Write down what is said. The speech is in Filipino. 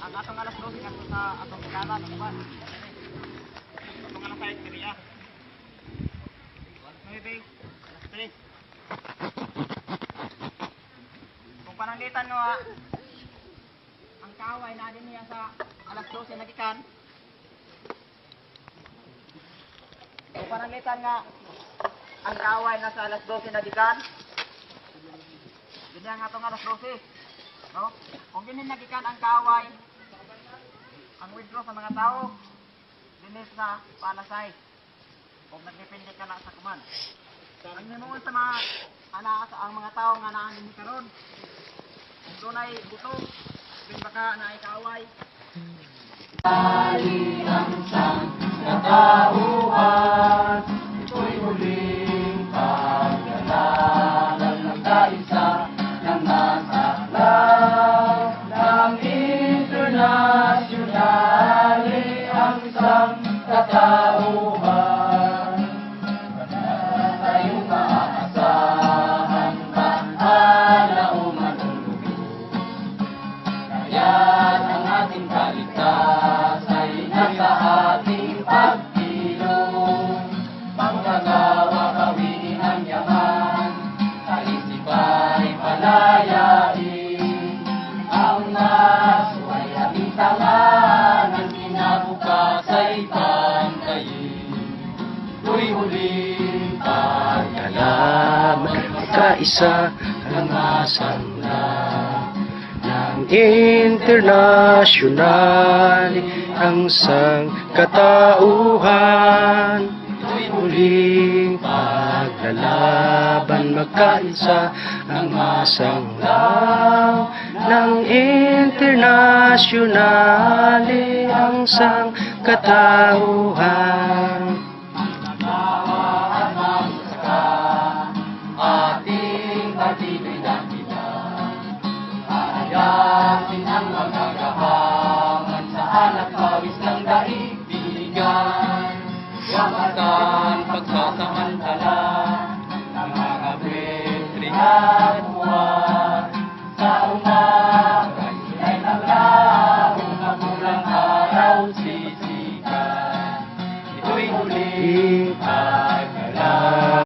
ang atong alas 12 nga sa atong kanan ng ban. Atong alas 5 diri ah. Maybe alas 3. Kung pananglitan no ang kaaway na din niya sa alas 12 nagikan. Kung pananglitan nga ang kaaway na sa alas 12 nagikan. Diyan nga atong alas 12. No? Kung dinin nagikan ang kaaway, ang withdraw sa mga tao, dinis sa palasay. Kung nagdepende ka na sa kuman. Ang ninuon sa mga ang mga tao nga naanin karon. Kung dunay buto, din baka naay kaaway. Ali ang sang katauhan, ito'y huling pagdalalan ng kaisa ng masaklaw ng internasyonale ang sang katauhan. Tayong maaasahan ka, alauman ulubi. Kaya't ang ating kaligtas ay nasa ating pagkilom. Manggagawa kawin ang yaman, sa isip ay palayain. Ang naso ay aming tangan, ang kinabukas ay pantayin. Ito'y huling pagkalaman, magkaisa ang masangla ng internasyonal ang sangkatauhan. Ito'y huling paglalaban, magkaisa ang masanglaw ng internasyonal ang sangkatauhan. At mamuska ating pag-ibig at ayatin ang mga kahaman sa anak pawis ng daigdigan. Huwag